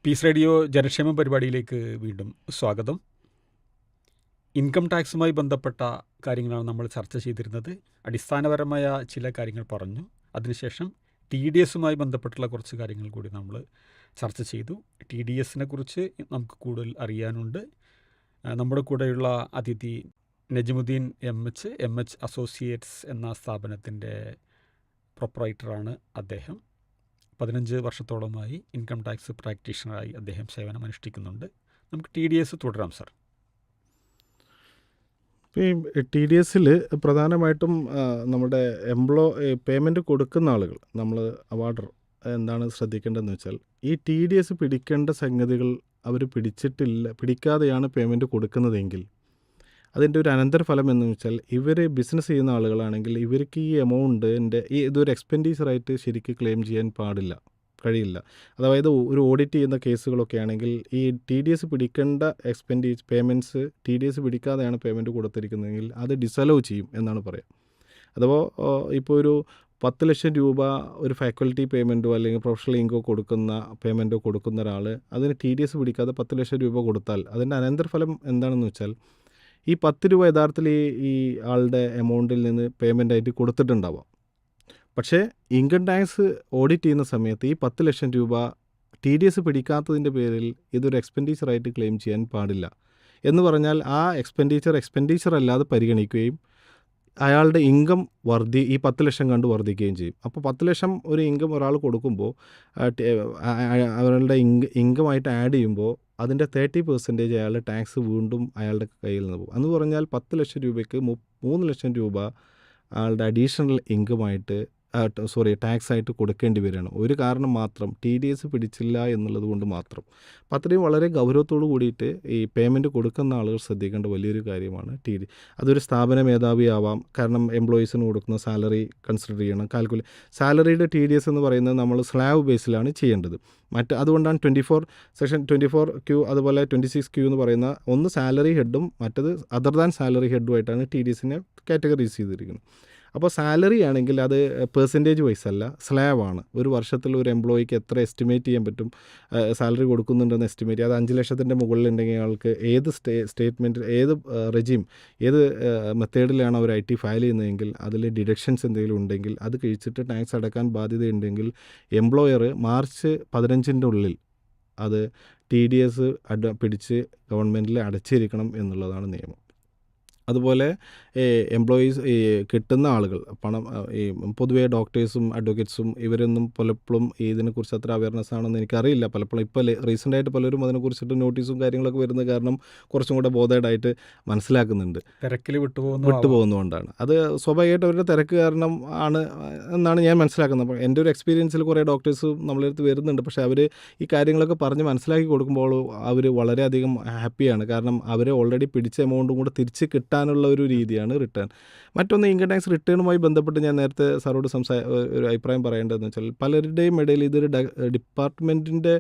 Piece radio ജനക്ഷേമ പരിപാടിയിലേക്ക് വീണ്ടും സ്വാഗതം. ഇൻകം ടാക്സുമായി ബന്ധപ്പെട്ട കാര്യങ്ങളാണ് നമ്മൾ ചർച്ച ചെയ്തിരുന്നത്. അടിസ്ഥാനപരമായ ചില കാര്യങ്ങൾ പറഞ്ഞു. അതിനുശേഷം TDSുമായി ബന്ധപ്പെട്ടുള്ള കുറച്ച് കാര്യങ്ങൾ കൂടി നമ്മൾ ചർച്ച ചെയ്തു. TDSനെ കുറിച്ച് നമുക്ക് കൂടുതൽ അറിയാനുണ്ട്. നമ്മുടെ കൂടെയുള്ള അതിഥി നജ്മുദ്ദീൻ MH അസോസിയേറ്റ്സ് എന്ന സ്ഥാപനത്തിൻ്റെ പ്രൊപ്പറൈറ്ററാണ് അദ്ദേഹം. 15 വർഷത്തോളമായി ഇൻകം ടാക്സ് പ്രാക്ടീഷണറായി അദ്ദേഹം സേവനമനുഷ്ഠിക്കുന്നുണ്ട്. നമുക്ക് TDS തുടരാം സർ. ഈ TDSൽ പ്രധാനമായിട്ടും നമ്മുടെ പേയ്മെൻറ്റ് കൊടുക്കുന്ന ആളുകൾ, നമ്മൾ അവാർഡർ എന്താണ് ശ്രദ്ധിക്കേണ്ടതെന്ന് വെച്ചാൽ, ഈ TDS പിടിക്കേണ്ട സംഗതികൾ അവർ പിടിക്കാതെയാണ് പേയ്മെൻറ്റ് കൊടുക്കുന്നതെങ്കിൽ അതിൻ്റെ ഒരു അനന്തരഫലം എന്ന് വെച്ചാൽ, ഇവർ ബിസിനസ് ചെയ്യുന്ന ആളുകളാണെങ്കിൽ ഇവർക്ക് ഈ എമൗണ്ടിൻ്റെ ഇതൊരു എക്സ്പെൻഡിച്ചറായിട്ട് ശരിക്കും ക്ലെയിം ചെയ്യാൻ കഴിയില്ല. അതായത് ഒരു ഓഡിറ്റ് ചെയ്യുന്ന കേസുകളൊക്കെ ആണെങ്കിൽ ഈ TDS പിടിക്കേണ്ട പേയ്മെൻറ്റ്സ് TDS പിടിക്കാതെയാണ് പേയ്മെൻറ്റ് കൊടുത്തിരിക്കുന്നതെങ്കിൽ അത് ഡിസലോ ചെയ്യും എന്നാണ് പറയുക. അഥവാ ഇപ്പോൾ ഒരു 10 ലക്ഷം രൂപ ഒരു ഫാക്കൽറ്റി പേയ്മെൻറ്റോ അല്ലെങ്കിൽ പ്രൊഫഷണൽ ഇൻകോ കൊടുക്കുന്ന ഒരാൾ അതിന് TDS പിടിക്കാതെ 10 ലക്ഷം രൂപ കൊടുത്താൽ അതിൻ്റെ അനന്തരഫലം എന്താണെന്ന് വെച്ചാൽ, ഈ 10 രൂപ യഥാർത്ഥത്തിൽ ഈ ആളുടെ എമൗണ്ടിൽ നിന്ന് പേയ്മെൻ്റ് ആയിട്ട് കൊടുത്തിട്ടുണ്ടാവാം. പക്ഷേ ഇൻകം ടാക്സ് ഓഡിറ്റ് ചെയ്യുന്ന സമയത്ത് ഈ 10 ലക്ഷം രൂപ TDS പിടിക്കാത്തതിൻ്റെ പേരിൽ ഇതൊരു എക്സ്പെൻഡിച്ചറായിട്ട് ക്ലെയിം ചെയ്യാൻ പാടില്ല. എന്ന് പറഞ്ഞാൽ ആ എക്സ്പെൻഡിച്ചർ അല്ലാതെ പരിഗണിക്കുകയും അയാളുടെ ഇൻകം ഈ 10 ലക്ഷം കണ്ട് വർദ്ധിക്കുകയും ചെയ്യും. അപ്പോൾ 10 ലക്ഷം ഒരു ഇൻകം ഒരാൾ കൊടുക്കുമ്പോൾ അവരുടെ ഇൻകമായിട്ട് ആഡ് ചെയ്യുമ്പോൾ അതിൻ്റെ 30% അയാളുടെ ടാക്സ് വീണ്ടും അയാളുടെ കയ്യിൽ നിന്ന് പോകും. എന്ന് പറഞ്ഞാൽ 10 ലക്ഷം രൂപയ്ക്ക് 3 ലക്ഷം രൂപ അയാളുടെ അഡീഷണൽ ഇൻകമായിട്ട് ടാക്സ് ആയിട്ട് കൊടുക്കേണ്ടി വരികയാണ്. ഒരു കാരണം മാത്രം, TDS പിടിച്ചില്ല എന്നുള്ളത് കൊണ്ട് മാത്രം. അപ്പം അത്രയും വളരെ ഗൗരവത്തോടു കൂടിയിട്ട് ഈ പേയ്മെൻറ്റ് കൊടുക്കുന്ന ആളുകൾ ശ്രദ്ധിക്കേണ്ട വലിയൊരു കാര്യമാണ് അതൊരു സ്ഥാപന മേധാവി ആവാം. കാരണം എംപ്ലോയീസിന് കൊടുക്കുന്ന സാലറി കൺസിഡർ ചെയ്യണം. സാലറിയുടെ TDS എന്ന് പറയുന്നത് നമ്മൾ സ്ലാബ് ബേസിലാണ് ചെയ്യേണ്ടത്. അതുകൊണ്ടാണ് സെക്ഷൻ 24Q അതുപോലെ 26Q എന്ന് പറയുന്ന ഒന്ന് സാലറി ഹെഡും മറ്റത് അതർ ദാൻ സാലറി ഹെഡുമായിട്ടാണ് TDSനെ കാറ്റഗറൈസ് ചെയ്തിരിക്കുന്നത്. അപ്പോൾ സാലറി ആണെങ്കിൽ അത് പെർസെൻറ്റേജ് വൈസ് അല്ല, സ്ലാബാണ്. ഒരു വർഷത്തിൽ ഒരു എംപ്ലോയിക്ക് എത്ര എസ്റ്റിമേറ്റ് ചെയ്യാൻ പറ്റും സാലറി കൊടുക്കുന്നുണ്ടെന്ന് എസ്റ്റിമേറ്റ് ചെയ്യുക. അത് 5 ലക്ഷത്തിൻ്റെ മുകളിലുണ്ടെങ്കിൽ ആൾക്ക് ഏത് സ്റ്റേറ്റ്മെൻറ്റ് ഏത് മെത്തേഡിലാണ് അവർ IT ഫയൽ ചെയ്യുന്നതെങ്കിൽ അതിൽ ഡിഡക്ഷൻസ് എന്തെങ്കിലും ഉണ്ടെങ്കിൽ അത് കഴിച്ചിട്ട് ടാക്സ് അടക്കാൻ ബാധ്യതയുണ്ടെങ്കിൽ എംപ്ലോയർ മാർച്ച് 15 ഉള്ളിൽ അത് TDS പിടിച്ച് ഗവൺമെൻറ്റിൽ അടച്ചിരിക്കണം എന്നുള്ളതാണ് നിയമം. അതുപോലെ എംപ്ലോയീസ് കിട്ടുന്ന ആളുകൾ പണം പൊതുവേ ഡോക്ടേഴ്സും അഡ്വക്കേറ്റ്സും ഇവരൊന്നും പലപ്പോഴും ഇതിനെക്കുറിച്ച് അത്ര അവയർനെസ് ആണെന്ന് എനിക്കറിയില്ല. പലപ്പോഴും ഇപ്പോൾ റീസെൻ്റായിട്ട് പലരും അതിനെക്കുറിച്ചിട്ട് നോട്ടീസും കാര്യങ്ങളൊക്കെ വരുന്നത് കാരണം കുറച്ചും കൂടെ ബോധേഡായിട്ട് മനസ്സിലാക്കുന്നുണ്ട്. തിരക്കിൽ വിട്ടുപോകുന്നതുകൊണ്ടാണ്. അത് സ്വാഭാവികമായിട്ട് അവരുടെ തിരക്ക് കാരണം ആണ് എന്നാണ് ഞാൻ മനസ്സിലാക്കുന്നത്. അപ്പോൾ എൻ്റെ ഒരു എക്സ്പീരിയൻസിൽ കുറേ ഡോക്ടേഴ്സ് നമ്മളെ അടുത്ത് വരുന്നുണ്ട്. പക്ഷേ അവർ ഈ കാര്യങ്ങളൊക്കെ പറഞ്ഞ് മനസ്സിലാക്കി കൊടുക്കുമ്പോൾ അവർ വളരെയധികം ഹാപ്പിയാണ്. കാരണം അവർ ഓൾറെഡി പിടിച്ച എമൗണ്ടും കൂടെ തിരിച്ച് കിട്ടാനുള്ള ഒരു രീതിയാണ് റിട്ടേൺ. മറ്റൊന്ന്, ഇൻകം ടാക്സ് റിട്ടേണുമായി ബന്ധപ്പെട്ട് ഞാൻ നേരത്തെ സാറോട് ഒരു അഭിപ്രായം പറയേണ്ടതെന്ന് വെച്ചാൽ, പലരുടെയും ഇടയിൽ ഇതൊരു ഡിപ്പാർട്ട്മെൻറ്റിൻ്റെ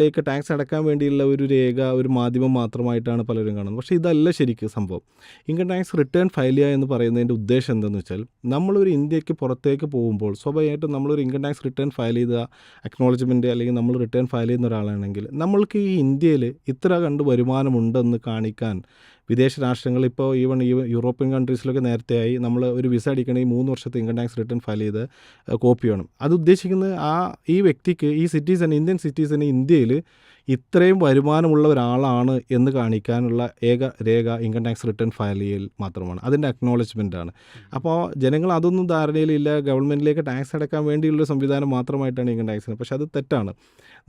ലേക്ക് ടാക്സ് അടക്കാൻ വേണ്ടിയുള്ള ഒരു രേഖ, ഒരു മാധ്യമം മാത്രമായിട്ടാണ് പലരും കാണുന്നത്. പക്ഷേ ഇതല്ല ശരിക്കും സംഭവം. ഇൻകം ടാക്സ് റിട്ടേൺ ഫയൽ ചെയ്യുക എന്ന് പറയുന്നതിൻ്റെ ഉദ്ദേശം എന്താണെന്ന് വെച്ചാൽ, നമ്മളൊരു ഇന്ത്യക്ക് പുറത്തേക്ക് പോകുമ്പോൾ സ്വാഭാവികമായിട്ടും നമ്മളൊരു ഇൻകം ടാക്സ് റിട്ടേൺ ഫയൽ ചെയ്ത അക്നോളജ്മെൻറ്റ് അല്ലെങ്കിൽ നമ്മൾ റിട്ടേൺ ഫയൽ ചെയ്യുന്ന ഒരാളാണെങ്കിൽ നമ്മൾക്ക് ഈ ഇന്ത്യയിൽ ഇത്ര കണ്ട് വരുമാനമുണ്ടെന്ന് കാണിക്കാൻ വിദേശ രാഷ്ട്രങ്ങൾ, ഇപ്പോൾ ഈവൻ യൂറോപ്യൻ കൺട്രീസിലൊക്കെ നേരത്തെയായി നമ്മൾ ഒരു വിസ അടിക്കണമെങ്കിൽ 3 വർഷത്തെ ഇൻകം ടാക്സ് റിട്ടേൺ ഫയൽ ചെയ്ത് കോപ്പി വേണം. അത് ഉദ്ദേശിക്കുന്നത് ഈ വ്യക്തിക്ക്, ഈ ഇന്ത്യൻ സിറ്റിസന് ഇന്ത്യയിൽ ഇത്രയും വരുമാനമുള്ള ഒരാളാണ് എന്ന് കാണിക്കാനുള്ള ഏക രേഖ ഇൻകം ടാക്സ് റിട്ടേൺ ഫയൽ ചെയ്യൽ മാത്രമാണ്. അതിൻ്റെ അക്നോളജ്മെൻറ്റാണ്. അപ്പോൾ ജനങ്ങൾ അതൊന്നും ധാരണയിലില്ല. ഗവൺമെൻറ്റിലേക്ക് ടാക്സ് അടക്കാൻ വേണ്ടിയുള്ളൊരു സംവിധാനം മാത്രമായിട്ടാണ് ഇൻകം ടാക്സിന്. പക്ഷേ അത് തെറ്റാണ്.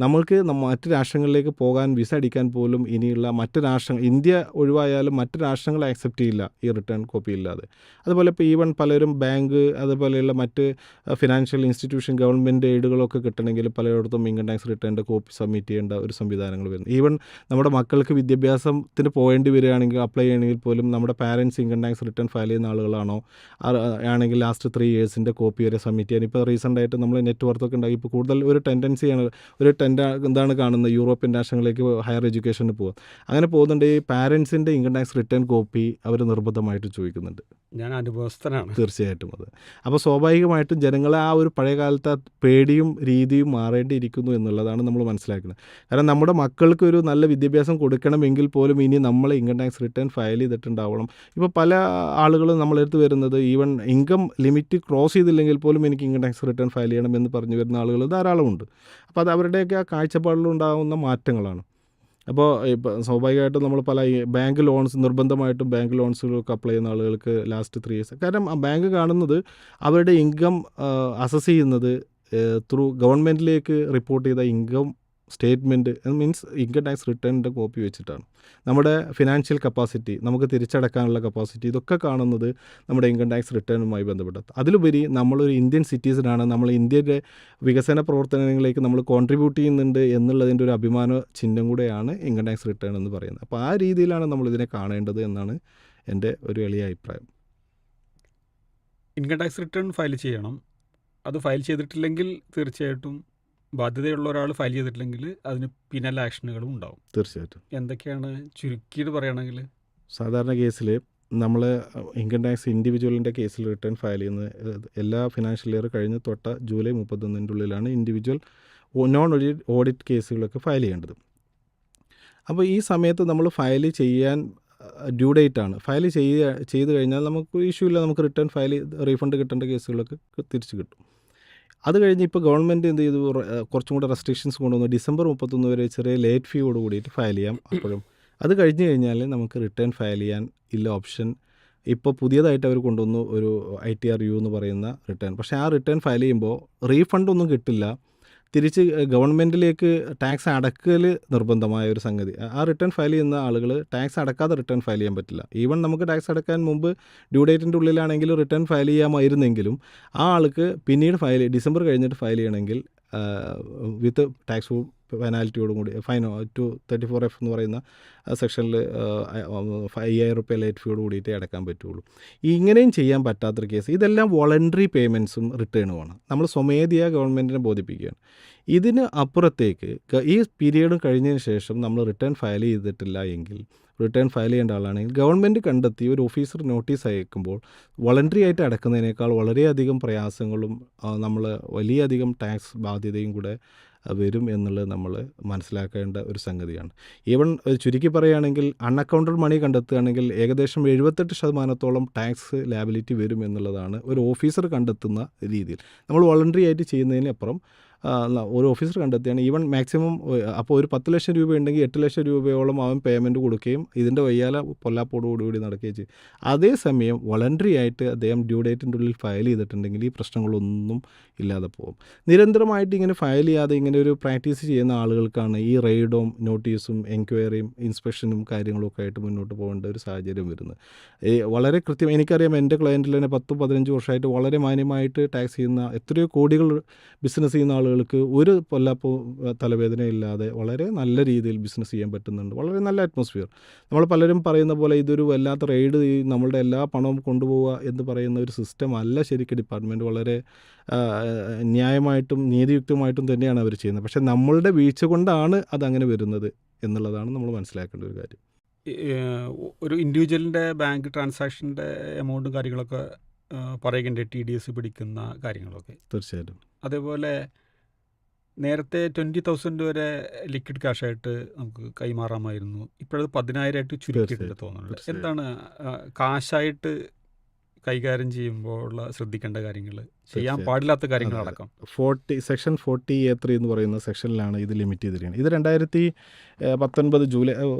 നമ്മൾക്ക് മറ്റ് രാഷ്ട്രങ്ങളിലേക്ക് പോകാൻ വിസ അടിക്കാൻ പോലും ഇനിയുള്ള ഇന്ത്യ ഒഴിവായാലും മറ്റ് രാഷ്ട്രങ്ങൾ ആക്സെപ്റ്റ് ചെയ്യില്ല ഈ റിട്ടേൺ കോപ്പി ഇല്ലാതെ. അതുപോലെ ഇപ്പോൾ ഈവൻ പലരും ബാങ്ക് അതുപോലെയുള്ള മറ്റ് ഫിനാൻഷ്യൽ ഇൻസ്റ്റിറ്റ്യൂഷൻ ഗവൺമെൻറ് എയ്ഡുകളൊക്കെ കിട്ടണമെങ്കിൽ പലയിടത്തും ഇൻകം ടാക്സ് റിട്ടേണിൻ്റെ കോപ്പി സബ്മിറ്റ് ചെയ്യേണ്ട ഒരു സംവിധാനങ്ങൾ വരുന്നു. ഈവൻ നമ്മുടെ മക്കൾക്ക് വിദ്യാഭ്യാസത്തിന് പോകേണ്ടി വരികയാണെങ്കിൽ, അപ്ലൈ ചെയ്യണമെങ്കിൽ പോലും നമ്മുടെ parents income tax return file ചെയ്യുന്ന ആളുകളാണോ ആണെങ്കിൽ ലാസ്റ്റ് 3 ഇയേഴ്സിൻ്റെ കോപ്പി വരെ സബ്മിറ്റ് ചെയ്യാൻ ഇപ്പോൾ റീസെൻ്റായിട്ട് നമ്മൾ നെറ്റ്വർക്കൊക്കെ ഉണ്ടായി. ഇപ്പോൾ കൂടുതൽ ഒരു ടെൻഡൻസിയാണ്, ഒരു എന്താണ് കാണുന്നത്, യൂറോപ്യൻ രാഷ്ട്രങ്ങളിലേക്ക് ഹയർ എഡ്യൂക്കേഷന് പോകുക. അങ്ങനെ പോകുന്നുണ്ട്. ഈ പാരൻസിൻ്റെ ഇൻകം ടാക്സ് റിട്ടേൺ കോപ്പി അവർ നിർബന്ധമായിട്ട് ചോദിക്കുന്നുണ്ട്. ഞാൻ അനുഭവസ്ഥനാണ്. തീർച്ചയായിട്ടും അത്. അപ്പോൾ സ്വാഭാവികമായിട്ടും ജനങ്ങളെ ആ ഒരു പഴയ കാലത്തെ പേടിയും രീതിയും മാറേണ്ടിയിരിക്കുന്നു എന്നുള്ളതാണ് നമ്മൾ മനസ്സിലാക്കുന്നത്. കാരണം നമ്മുടെ മക്കൾക്ക് ഒരു നല്ല വിദ്യാഭ്യാസം കൊടുക്കണമെങ്കിൽ പോലും ഇനി നമ്മൾ ഇൻകം ടാക്സ് റിട്ടേൺ ഫയൽ ചെയ്തിട്ടുണ്ടാവണം. ഇപ്പോൾ പല ആളുകളും നമ്മളെടുത്ത് വരുന്നത് ഈവൻ ഇൻകം ലിമിറ്റ് ക്രോസ് ചെയ്തില്ലെങ്കിൽ പോലും എനിക്ക് ഇൻകം ടാക്സ് റിട്ടേൺ ഫയൽ ചെയ്യണം എന്ന് പറഞ്ഞു വരുന്ന ആളുകൾ ധാരാളമുണ്ട്. അപ്പോൾ അത് അവരുടെയൊക്കെ ആ കാഴ്ചപ്പാടിലുണ്ടാകുന്ന മാറ്റങ്ങളാണ്. അപ്പോൾ ഇപ്പോൾ സ്വാഭാവികമായിട്ടും നമ്മൾ പല ഈ ബാങ്ക് ലോൺസ് നിർബന്ധമായിട്ടും ബാങ്ക് ലോൺസുകളൊക്കെ അപ്ലൈ ചെയ്യുന്ന ആളുകൾക്ക് ലാസ്റ്റ് 3 ഇയേഴ്സ്, കാരണം ആ ബാങ്ക് കാണുന്നത് അവരുടെ ഇൻകം അസസ് ചെയ്യുന്നത് ത്രൂ ഗവൺമെൻറ്റിലേക്ക് റിപ്പോർട്ട് ചെയ്ത income statement, means income tax റിട്ടേണിൻ്റെ കോപ്പി വെച്ചിട്ടാണ്. നമ്മുടെ ഫിനാൻഷ്യൽ കപ്പാസിറ്റി, നമുക്ക് തിരിച്ചടക്കാനുള്ള കപ്പാസിറ്റി, ഇതൊക്കെ കാണുന്നത് നമ്മുടെ ഇൻകം ടാക്സ് റിട്ടേണുമായി ബന്ധപ്പെട്ടത്. അതിലുപരി നമ്മളൊരു ഇന്ത്യൻ സിറ്റിസനാണ്, നമ്മൾ ഇന്ത്യയുടെ വികസന പ്രവർത്തനങ്ങളിലേക്ക് നമ്മൾ കോൺട്രിബ്യൂട്ട് ചെയ്യുന്നുണ്ട് എന്നുള്ളതിൻ്റെ ഒരു അഭിമാന ചിഹ്നം കൂടെയാണ് ഇൻകം ടാക്സ് റിട്ടേൺ എന്ന് പറയുന്നത്. അപ്പോൾ ആ രീതിയിലാണ് നമ്മളിതിനെ കാണേണ്ടത് എന്നാണ് എൻ്റെ ഒരു എളിയ അഭിപ്രായം. ഇൻകം ടാക്സ് റിട്ടേൺ ഫയൽ ചെയ്യണം. അത് ഫയൽ ചെയ്തിട്ടില്ലെങ്കിൽ തീർച്ചയായിട്ടും ബാധ്യതയുള്ള ഒരാൾ ഫയൽ ചെയ്തിട്ടില്ലെങ്കിൽ അതിന് പിനൽ ആക്ഷനുകളും ഉണ്ടാവും. തീർച്ചയായിട്ടും. എന്തൊക്കെയാണ് ചുരുക്കിയിട്ട് പറയുകയാണെങ്കിൽ? സാധാരണ കേസിൽ നമ്മൾ ഇൻകം ടാക്സ് ഇൻഡിവിജ്വലിൻ്റെ കേസിൽ റിട്ടേൺ ഫയൽ ചെയ്യുന്നത് എല്ലാ ഫിനാൻഷ്യൽ ഇയർ കഴിഞ്ഞ് തൊട്ട ജൂലൈ 31 ഉള്ളിലാണ് ഇൻഡിവിജ്വൽ നോൺ ഓഡിറ്റ് കേസുകളൊക്കെ ഫയൽ ചെയ്യേണ്ടത്. അപ്പോൾ ഈ സമയത്ത് നമ്മൾ ഫയൽ ചെയ്യാൻ ഡ്യൂ ഡേറ്റ് ആണ്. ഫയൽ ചെയ്ത് കഴിഞ്ഞാൽ നമുക്ക് ഇഷ്യൂ ഇല്ല, നമുക്ക് റിട്ടേൺ ഫയൽ റീഫണ്ട് കിട്ടേണ്ട കേസുകളൊക്കെ തിരിച്ച് കിട്ടും. അത് കഴിഞ്ഞ് ഇപ്പോൾ ഗവൺമെൻറ് എന്ത് ചെയ്തു, കുറച്ചും കൂടെ റെസ്ട്രിക്ഷൻസ് കൊണ്ടുവന്നു. ഡിസംബർ 31 വരെ ചെറിയ ലേറ്റ് ഫീയോട് കൂടിയിട്ട് ഫയൽ ചെയ്യാം. അപ്പോഴും അത് കഴിഞ്ഞ് കഴിഞ്ഞാൽ നമുക്ക് റിട്ടേൺ ഫയൽ ചെയ്യാൻ ഇല്ല ഓപ്ഷൻ. ഇപ്പോൾ പുതിയതായിട്ട് അവർ കൊണ്ടുവന്നു ഒരു ITRU എന്ന് പറയുന്ന റിട്ടേൺ. പക്ഷേ ആ റിട്ടേൺ ഫയൽ ചെയ്യുമ്പോൾ റീഫണ്ടൊന്നും കിട്ടില്ല, തിരിച്ച് ഗവൺമെൻറ്റിലേക്ക് ടാക്സ് അടക്കൽ നിർബന്ധമായ ഒരു സംഗതി. ആ റിട്ടേൺ ഫയൽ ചെയ്യുന്ന ആളുകൾ ടാക്സ് അടക്കാതെ റിട്ടേൺ ഫയൽ ചെയ്യാൻ പറ്റില്ല. ഈവൻ നമുക്ക് ടാക്സ് അടക്കാൻ മുമ്പ് ഡ്യൂ ഡേറ്റിൻ്റെ ഉള്ളിലാണെങ്കിൽ റിട്ടേൺ ഫയൽ ചെയ്യാമായിരുന്നെങ്കിലും ആ ആൾക്ക് പിന്നീട് ഡിസംബർ കഴിഞ്ഞിട്ട് ഫയൽ ചെയ്യണമെങ്കിൽ വിത്ത് ടാക്സ് പെനാൽറ്റിയോടും കൂടി ഫൈൻ 234F എന്ന് പറയുന്ന സെക്ഷനിൽ 5000 രൂപ ലേറ്റ് ഫീയോട് കൂടിയിട്ടേ അടക്കാൻ പറ്റുള്ളൂ. ഇങ്ങനെയും ചെയ്യാൻ പറ്റാത്തൊരു കേസ്, ഇതെല്ലാം വോളണ്ടറി പേയ്മെൻറ്റ്സും റിട്ടേണുമാണ്. നമ്മൾ സ്വമേധയാ ഗവൺമെൻറ്റിനെ ബോധിപ്പിക്കുകയാണ്. ഇതിന് അപ്പുറത്തേക്ക് ഈ പീരീഡ് കഴിഞ്ഞതിന് ശേഷം നമ്മൾ റിട്ടേൺ ഫയൽ ചെയ്തിട്ടില്ല എങ്കിൽ, റിട്ടേൺ ഫയൽ ചെയ്യേണ്ട ആളാണെങ്കിൽ ഗവൺമെൻറ് കണ്ടെത്തി ഒരു ഓഫീസർ നോട്ടീസ് അയക്കുമ്പോൾ വോളണ്ടറി ആയിട്ട് അടക്കുന്നതിനേക്കാൾ വളരെയധികം പ്രയാസങ്ങളും നമ്മൾ വലിയധികം ടാക്സ് ബാധ്യതയും കൂടെ വരും എന്നുള്ളത് നമ്മൾ മനസ്സിലാക്കേണ്ട ഒരു സംഗതിയാണ്. ഈവൻ ചുരുക്കി പറയുകയാണെങ്കിൽ അൺഅക്കൗണ്ടഡ് മണി കണ്ടെത്തുകയാണെങ്കിൽ ഏകദേശം 78% ടാക്സ് ലാബിലിറ്റി വരും എന്നുള്ളതാണ് ഒരു ഓഫീസർ കണ്ടെത്തുന്ന രീതിയിൽ. നമ്മൾ വോളണ്ടറി ആയിട്ട് ചെയ്യുന്നതിനപ്പുറം ഒരു ഓഫീസർ കണ്ടെത്തിയാണ്. ഈവൻ മാക്സിമം അപ്പോൾ ഒരു 10 ലക്ഷം രൂപ ഉണ്ടെങ്കിൽ 8 ലക്ഷം രൂപയോളം അവൻ പേയ്മെൻറ്റ് കൊടുക്കുകയും ഇതിൻ്റെ വയ്യാല പൊല്ലാപ്പോടുകൂടി നടക്കുകയും ചെയ്യും. അതേസമയം വോളണ്ടറി ആയിട്ട് അദ്ദേഹം ഡ്യൂ ഡേറ്റിൻ്റെ ഉള്ളിൽ ഫയൽ ചെയ്തിട്ടുണ്ടെങ്കിൽ ഈ പ്രശ്നങ്ങളൊന്നും ഇല്ലാതെ പോകും. നിരന്തരമായിട്ട് ഇങ്ങനെ ഫയൽ ചെയ്യാതെ ഇങ്ങനെ ഒരു പ്രാക്ടീസ് ചെയ്യുന്ന ആളുകൾക്കാണ് ഈ റെയ്ഡും നോട്ടീസും എൻക്വയറിയും ഇൻസ്പെക്ഷനും കാര്യങ്ങളൊക്കെ ആയിട്ട് മുന്നോട്ട് പോകേണ്ട ഒരു സാഹചര്യം വരുന്നത്. വളരെ കൃത്യം എനിക്കറിയാം, എൻ്റെ ക്ലയൻറ്റിൽ തന്നെ 10-15 വർഷമായിട്ട് വളരെ മാന്യമായിട്ട് ടാക്സ് ചെയ്യുന്ന എത്രയോ കോടികൾ ബിസിനസ് ചെയ്യുന്ന ആളുകൾക്ക് ഒരു പൊല്ലാപ്പോ തലവേദന ഇല്ലാതെ വളരെ നല്ല രീതിയിൽ ബിസിനസ് ചെയ്യാൻ പറ്റുന്നുണ്ട്. വളരെ നല്ല അറ്റ്മോസ്ഫിയർ. നമ്മൾ പലരും പറയുന്ന പോലെ ഇതൊരു വല്ലാത്ത റെയ്ഡ്, നമ്മളുടെ എല്ലാ പണവും കൊണ്ടുപോവുക എന്ന് പറയുന്ന ഒരു സിസ്റ്റം അല്ല. ശരിക്കും ഡിപ്പാർട്ട്മെൻറ്റ് വളരെ ന്യായമായിട്ടും നീതിയുക്തമായിട്ടും തന്നെയാണ് അവർ ചെയ്യുന്നത്. പക്ഷേ നമ്മളുടെ വീഴ്ച കൊണ്ടാണ് അതങ്ങനെ വരുന്നത് എന്നുള്ളതാണ് നമ്മൾ മനസ്സിലാക്കേണ്ട ഒരു കാര്യം. ഒരു ഇൻഡിവിജ്വലിൻ്റെ ബാങ്ക് ട്രാൻസാക്ഷൻ്റെ എമൗണ്ടും കാര്യങ്ങളൊക്കെ പറയുകയുണ്ട്, TDS പിടിക്കുന്ന കാര്യങ്ങളൊക്കെ. തീർച്ചയായിട്ടും. അതേപോലെ നേരത്തെ 20,000 വരെ ലിക്വിഡ് ക്യാഷായിട്ട് നമുക്ക് കൈമാറാമായിരുന്നു. ഇപ്പോഴത് 10,000 ചുരുക്കിയിട്ടുണ്ട് തോന്നുന്നുണ്ട്. എന്താണ് കാശായിട്ട് കൈകാര്യം ചെയ്യുമ്പോൾ ശ്രദ്ധിക്കേണ്ട കാര്യങ്ങൾ, ചെയ്യാൻ പാടില്ലാത്ത കാര്യങ്ങളടക്കം? സെക്ഷൻ 40A3 എന്ന് പറയുന്ന സെക്ഷനിലാണ് ഇത് ലിമിറ്റ് ചെയ്തിരിക്കുന്നത്. ഇത് 2019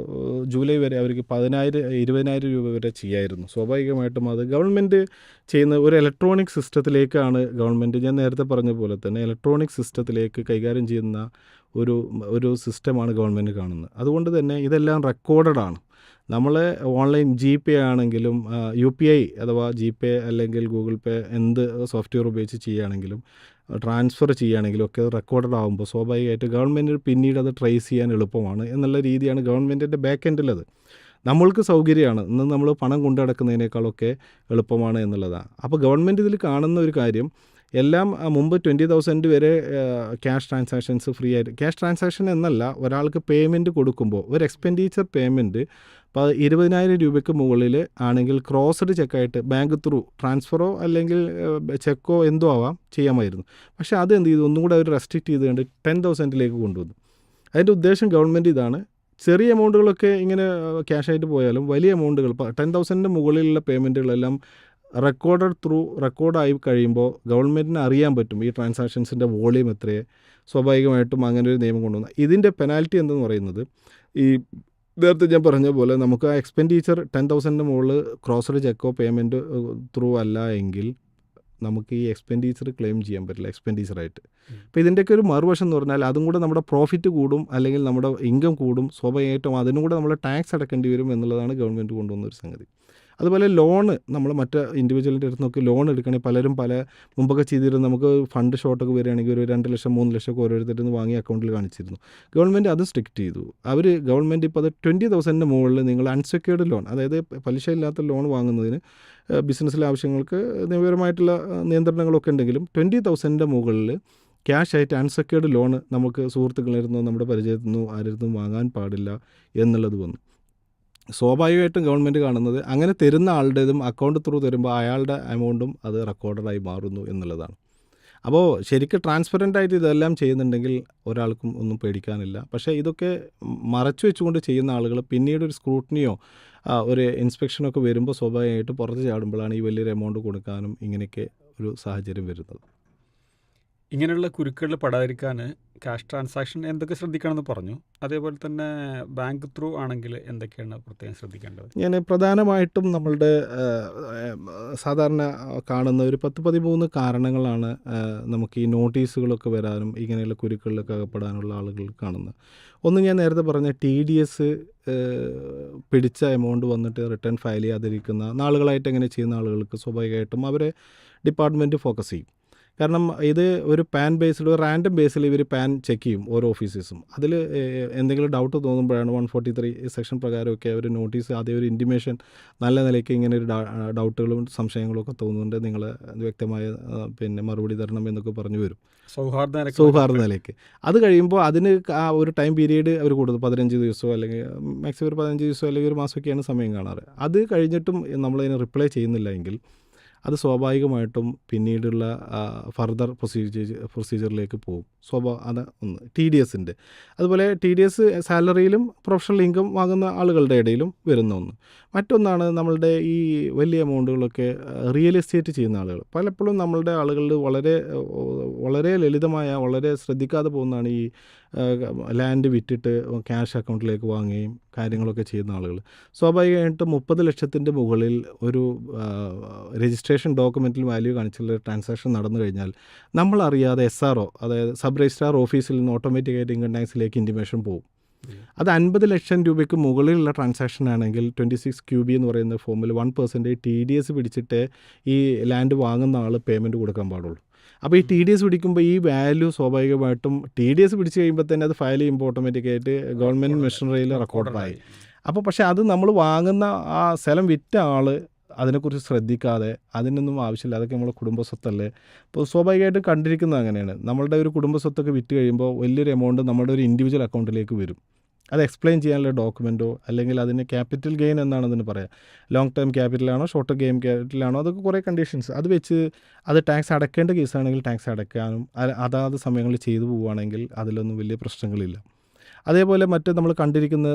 ജൂലൈ വരെ അവർക്ക് 20,000 രൂപ വരെ ചെയ്യായിരുന്നു. സ്വാഭാവികമായിട്ടും അത് ഗവൺമെൻറ് ചെയ്യുന്ന ഒരു ഇലക്ട്രോണിക് സിസ്റ്റത്തിലേക്കാണ് ഗവൺമെൻറ്, ഞാൻ നേരത്തെ പറഞ്ഞ പോലെ തന്നെ ഇലക്ട്രോണിക് സിസ്റ്റത്തിലേക്ക് കൈകാര്യം ചെയ്യുന്ന ഒരു സിസ്റ്റമാണ് ഗവൺമെൻറ് കാണുന്നത്. അതുകൊണ്ട് തന്നെ ഇതെല്ലാം റെക്കോർഡഡ് ആണ്. നമ്മൾ ഓൺലൈൻ GPay ആണെങ്കിലും UPI അഥവാ GPay അല്ലെങ്കിൽ ഗൂഗിൾ പേ എന്ത് സോഫ്റ്റ്വെയർ ഉപയോഗിച്ച് ചെയ്യുകയാണെങ്കിലും ട്രാൻസ്ഫർ ചെയ്യുകയാണെങ്കിലും ഒക്കെ റെക്കോർഡഡ് ആകുമ്പോൾ സ്വാഭാവികമായിട്ട് ഗവൺമെൻറ് പിന്നീട് അത് ട്രേസ് ചെയ്യാൻ എളുപ്പമാണ് എന്നുള്ള രീതിയാണ് ഗവൺമെൻറ്റിൻ്റെ ബാക്ക് എൻഡിലത്. നമ്മൾക്ക് സൗകര്യമാണ്, ഇന്ന് നമ്മൾ പണം കൊണ്ടു നടക്കുന്നതിനേക്കാളൊക്കെ എളുപ്പമാണ് എന്നുള്ളതാണ്. അപ്പോൾ ഗവൺമെൻറ് ഇതിൽ കാണുന്ന ഒരു കാര്യം, എല്ലാം മുമ്പ് 20,000 വരെ ക്യാഷ് ട്രാൻസാക്ഷൻസ് ഫ്രീ ആയിട്ട്, ക്യാഷ് ട്രാൻസാക്ഷൻ എന്നല്ല, ഒരാൾക്ക് പേയ്മെൻറ്റ് കൊടുക്കുമ്പോൾ ഒരു എക്സ്പെൻഡിച്ചർ പേയ്മെൻറ്റ് ഇപ്പോൾ 20,000 രൂപയ്ക്ക് മുകളിൽ ആണെങ്കിൽ ക്രോസ്ഡ് ചെക്കായിട്ട് ബാങ്ക് ത്രൂ ട്രാൻസ്ഫറോ അല്ലെങ്കിൽ ചെക്കോ എന്തോ ആവാം ചെയ്യാമായിരുന്നു. പക്ഷേ അത് എന്ത് ചെയ്തു, ഒന്നും കൂടെ അവർ റെസ്ട്രിക്റ്റ് ചെയ്തുകൊണ്ട് 10,000 കൊണ്ടുവന്നു. അതിൻ്റെ ഉദ്ദേശം ഗവൺമെൻറ് ഇതാണ്, ചെറിയ എമൗണ്ടുകളൊക്കെ ഇങ്ങനെ ക്യാഷായിട്ട് പോയാലും വലിയ എമൗണ്ടുകൾ ഇപ്പോൾ 10,000 മുകളിലുള്ള പേയ്മെൻറ്റുകളെല്ലാം റെക്കോർഡായി കഴിയുമ്പോൾ ഗവൺമെൻറ്റിന് അറിയാൻ പറ്റും ഈ ട്രാൻസാക്ഷൻസിൻ്റെ വോളിയം എത്രയേ. സ്വാഭാവികമായിട്ടും അങ്ങനെ ഒരു നിയമം കൊണ്ടുവന്നു. ഇതിൻ്റെ പെനാൽറ്റി എന്തെന്ന് പറയുന്നത്, ഈ നേരത്തെ ഞാൻ പറഞ്ഞ പോലെ നമുക്ക് ആ എക്സ്പെൻഡിച്ചർ 10,000 മുകളിൽ ക്രോസ്ഡ് ചെക്കോ പേയ്മെൻറ്റ് ത്രൂ അല്ല എങ്കിൽ നമുക്ക് ഈ എക്സ്പെൻഡിച്ചർ ക്ലെയിം ചെയ്യാൻ പറ്റില്ല എക്സ്പെൻഡിച്ചറായിട്ട്. അപ്പോൾ ഇതിൻ്റെയൊക്കെ ഒരു മറുവശം എന്ന് പറഞ്ഞാൽ അതും കൂടെ നമ്മുടെ പ്രോഫിറ്റ് കൂടും അല്ലെങ്കിൽ നമ്മുടെ ഇൻകം കൂടും, സ്വാഭാവികമായിട്ടും അതിനും കൂടെ നമ്മൾ ടാക്സ് അടക്കേണ്ടി വരും എന്നുള്ളതാണ് ഗവൺമെൻറ് കൊണ്ടുവന്ന ഒരു സംഗതി. അതുപോലെ ലോണ്, നമ്മൾ മറ്റ് ഇൻഡിവിജ്വലിൻ്റെ അടുത്ത് നോക്കി ലോൺ എടുക്കണമെങ്കിൽ പലരും മുമ്പൊക്കെ ചെയ്തിരുന്നു, നമുക്ക് ഫണ്ട് ഷോർട്ടൊക്കെ വരികയാണെങ്കിൽ ഒരു 2 ലക്ഷം 3 ലക്ഷം ഒക്കെ ഓരോരുത്തരിൽ നിന്ന് വാങ്ങി അക്കൗണ്ടിൽ കാണിച്ചിരുന്നു. ഗവൺമെൻറ് അത് സ്ട്രിക്റ്റ് ചെയ്തു. ഗവൺമെൻറ് ഇപ്പോൾ അത് 20,000 മുകളിൽ നിങ്ങൾ അൺസെക്യൂർഡ് ലോൺ, അതായത് പലിശയില്ലാത്ത ലോൺ വാങ്ങുന്നതിന് ബിസിനസ്സിലെ ആവശ്യങ്ങൾക്ക് നിയമപരമായിട്ടുള്ള നിയന്ത്രണങ്ങളൊക്കെ ഉണ്ടെങ്കിലും 20,000 മുകളിൽ ക്യാഷ് ആയിട്ട് അൺസെക്യൂർഡ് ലോൺ നമുക്ക് സുഹൃത്തുക്കളിരുന്നോ നമ്മുടെ പരിചയത്തിൽ നിന്നോ ആരിരുന്നും വാങ്ങാൻ പാടില്ല എന്നുള്ളത് വന്നു. സ്വാഭാവികമായിട്ടും ഗവൺമെൻറ് കാണുന്നത് അങ്ങനെ തരുന്ന ആളുടേതും അക്കൗണ്ട് ത്രൂ തരുമ്പോൾ അയാളുടെ എമൗണ്ടും അത് റെക്കോർഡായി മാറുന്നു എന്നുള്ളതാണ്. അപ്പോൾ ശരിക്കും ട്രാൻസ്പെറൻ്റായിട്ട് ഇതെല്ലാം ചെയ്യുന്നുണ്ടെങ്കിൽ ഒരാൾക്കും ഒന്നും പേടിക്കാനില്ല. പക്ഷേ ഇതൊക്കെ മറച്ചു വെച്ചുകൊണ്ട് ചെയ്യുന്ന ആളുകൾ പിന്നീട് ഒരു സ്ക്രൂട്ടിനിയോ ഒരു ഇൻസ്പെക്ഷനൊക്കെ വരുമ്പോൾ സ്വാഭാവികമായിട്ട് പുറത്ത് ചാടുമ്പോഴാണ് ഈ വലിയൊരു എമൗണ്ട് കൊടുക്കാനും ഇങ്ങനെയൊക്കെ ഒരു സാഹചര്യം വരുന്നത്. ഇങ്ങനെയുള്ള കുരുക്കളിൽ പെടാതിരിക്കാൻ ക്യാഷ് ട്രാൻസാക്ഷൻ എന്തൊക്കെ ശ്രദ്ധിക്കണമെന്ന് പറഞ്ഞു. അതേപോലെ തന്നെ ബാങ്ക് ത്രൂ ആണെങ്കിൽ എന്തൊക്കെയാണ് പ്രത്യേകം ശ്രദ്ധിക്കേണ്ടത്? ഞാൻ പ്രധാനമായിട്ടും നമ്മളുടെ സാധാരണ കാണുന്ന ഒരു 10-13 കാരണങ്ങളാണ് നമുക്ക് ഈ നോട്ടീസുകളൊക്കെ വരാനും ഇങ്ങനെയുള്ള കുരുക്കളിലൊക്കെ അകപ്പെടാനുള്ള ആളുകൾ കാണുന്നത്. ഒന്ന്, ഞാൻ നേരത്തെ പറഞ്ഞ TDS പിടിച്ച എമൗണ്ട് വന്നിട്ട് റിട്ടേൺ ഫയൽ ചെയ്യാതിരിക്കുന്ന നാളുകളായിട്ട് എങ്ങനെ ചെയ്യുന്ന ആളുകൾക്ക് സ്വാഭാവികമായിട്ടും അവരെ ഡിപ്പാർട്ട്മെൻറ്റ് ഫോക്കസ് ചെയ്യും. കാരണം ഇത് ഒരു പാൻ ബേസ്ഡ്, ഒരു റാൻഡം ബേസിൽ ഇവർ പാൻ ചെക്ക് ചെയ്യും ഓരോ ഓഫീസേഴ്സും. അതിൽ എന്തെങ്കിലും ഡൗട്ട് തോന്നുമ്പോഴാണ് 143 സെക്ഷൻ പ്രകാരമൊക്കെ അവർ നോട്ടീസ്, ആദ്യം ഒരു ഇൻറ്റിമേഷൻ, നല്ല നിലയ്ക്ക് ഇങ്ങനെ ഒരു ഡൗട്ടുകളും സംശയങ്ങളും ഒക്കെ തോന്നുന്നുണ്ട്, നിങ്ങൾ വ്യക്തമായ മറുപടി തരണം എന്നൊക്കെ പറഞ്ഞു വരും സൗഹാർദ്ദ നിലയ്ക്ക്. അത് കഴിയുമ്പോൾ അതിന് ആ ഒരു ടൈം പീരീഡ് അവർ കൊടുത്തു 15 ദിവസമോ അല്ലെങ്കിൽ മാക്സിമം ഒരു 15 ദിവസമോ അല്ലെങ്കിൽ ഒരു മാസമൊക്കെയാണ് സമയം കാണാറ്. അത് കഴിഞ്ഞിട്ടും നമ്മളതിന് റിപ്ലൈ ചെയ്യുന്നില്ല എങ്കിൽ അത് സ്വാഭാവികമായിട്ടും പിന്നീടുള്ള ഫർദർ പ്രൊസീജിയറിലേക്ക് പോകും. അത് ഒന്ന് TDSൻ്റെ. അതുപോലെ TDS സാലറിയിലും പ്രൊഫഷണൽ ഇൻകം വാങ്ങുന്ന ആളുകളുടെ ഇടയിലും വരുന്ന ഒന്ന്. മറ്റൊന്നാണ് നമ്മളുടെ ഈ വലിയ എമൗണ്ടുകളൊക്കെ റിയൽ എസ്റ്റേറ്റ് ചെയ്യുന്ന ആളുകൾ. പലപ്പോഴും നമ്മളുടെ ആളുകളിൽ വളരെ ലളിതമായ, വളരെ ശ്രദ്ധിക്കാതെ പോകുന്നതാണ് ഈ ലാൻഡ് വിറ്റിട്ട് ക്യാഷ് അക്കൗണ്ടിലേക്ക് വാങ്ങുകയും കാര്യങ്ങളൊക്കെ ചെയ്യുന്ന ആളുകൾ. സ്വാഭാവികമായിട്ടും 30 ലക്ഷത്തിൻ്റെ മുകളിൽ ഒരു രജിസ്ട്രേഷൻ ഡോക്യുമെൻറ്റിൽ വാല്യൂ കാണിച്ചുള്ള ട്രാൻസാക്ഷൻ നടന്നു കഴിഞ്ഞാൽ നമ്മളറിയാതെ SRO, അതായത് സബ് രജിസ്ട്രാർ ഓഫീസിൽ നിന്ന് ഓട്ടോമാറ്റിക്കായിട്ട് ഇൻകം ടാക്സിലേക്ക് ഇൻറ്റിമേഷൻ പോകും. അത് 50 ലക്ഷം രൂപയ്ക്ക് മുകളിലുള്ള ട്രാൻസാക്ഷൻ ആണെങ്കിൽ 26QB എന്ന് പറയുന്ന ഫോമിൽ 1% TDS പിടിച്ചിട്ട് ഈ ലാൻഡ് വാങ്ങുന്ന ആൾ പേയ്മെൻറ്റ് കൊടുക്കാൻ പാടുള്ളൂ. അപ്പോൾ ഈ TDS പിടിക്കുമ്പോൾ ഈ വാല്യൂ സ്വാഭാവികമായിട്ടും TDS പിടിച്ച് കഴിയുമ്പോൾ തന്നെ അത് ഫയൽ ചെയ്യുമ്പോൾ ഓട്ടോമാറ്റിക്കായിട്ട് ഗവൺമെൻറ് മെഷീനറിയിൽ റെക്കോർഡായി. അപ്പോൾ പക്ഷേ അത് നമ്മൾ വാങ്ങുന്ന ആ സ്ഥലം വിറ്റ ആൾ അതിനെക്കുറിച്ച് ശ്രദ്ധിക്കാതെ, അതിനൊന്നും ആവശ്യമില്ല, അതൊക്കെ നമ്മളെ കുടുംബ സ്വത്തല്ലേ. അപ്പോൾ സ്വാഭാവികമായിട്ടും കണ്ടിരിക്കുന്നത് അങ്ങനെയാണ്. നമ്മളുടെ ഒരു കുടുംബ സ്വത്തൊക്കെ വിറ്റ് കഴിയുമ്പോൾ വലിയൊരു എമൗണ്ട് നമ്മുടെ ഒരു ഇൻഡിവിജ്വൽ അക്കൗണ്ടിലേക്ക് വരും. അത് എക്സ്പ്ലെയിൻ ചെയ്യാനുള്ള ഡോക്യുമെൻറ്റോ അല്ലെങ്കിൽ അതിന് ക്യാപിറ്റൽ ഗെയിൻ എന്നാണ് അതിന് പറയുക. ലോങ് ടേം ക്യാപിറ്റലാണോ ഷോർട്ട് ടേം ക്യാപിറ്റലാണോ, അതൊക്കെ കുറേ കണ്ടീഷൻസ് അത് വെച്ച് അത് ടാക്സ് അടയ്ക്കേണ്ട കേസാണെങ്കിൽ ടാക്സ് അടയ്ക്കാനും അതാത് സമയങ്ങളിൽ ചെയ്തു പോവുകയാണെങ്കിൽ അതിലൊന്നും വലിയ പ്രശ്നങ്ങളില്ല. അതേപോലെ മറ്റ് നമ്മൾ കണ്ടിരിക്കുന്ന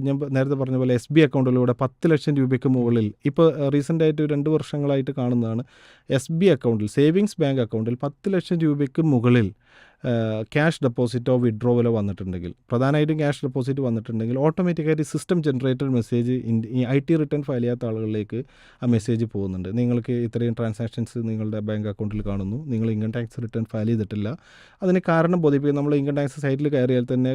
ഞാൻ നേരത്തെ പറഞ്ഞ പോലെ SB അക്കൗണ്ടിലൂടെ 10 ലക്ഷം രൂപയ്ക്ക് മുകളിൽ ഇപ്പോൾ റീസെൻ്റായിട്ട് 2 വർഷങ്ങളായിട്ട് കാണുന്നതാണ്. SB അക്കൗണ്ടിൽ, സേവിങ്സ് ബാങ്ക് അക്കൗണ്ടിൽ 10 ലക്ഷം രൂപയ്ക്ക് മുകളിൽ ക്യാഷ് ഡെപ്പോസിറ്റോ വിഡ്രോവലോ വന്നിട്ടുണ്ടെങ്കിൽ, പ്രധാനമായിട്ടും ക്യാഷ് ഡെപ്പോസിറ്റ് വന്നിട്ടുണ്ടെങ്കിൽ ഓട്ടോമാറ്റിക്കായിട്ട് സിസ്റ്റം ജനറേറ്റഡ് മെസ്സേജ് ഈ IT റിട്ടേൺ ഫയൽ ചെയ്യാത്ത ആളുകളിലേക്ക് ആ മെസ്സേജ് പോകുന്നുണ്ട്. നിങ്ങൾക്ക് ഇത്രയും ട്രാൻസാക്ഷൻസ് നിങ്ങളുടെ ബാങ്ക് അക്കൗണ്ടിൽ കാണുന്നു, നിങ്ങൾ ഇൻകം ടാക്സ് റിട്ടേൺ ഫയൽ ചെയ്തിട്ടില്ല. അതിന് കാരണം ബോധിപ്പിക്കുക. നമ്മൾ ഇൻകം ടാക്സ് സൈറ്റിൽ കയറിയാൽ തന്നെ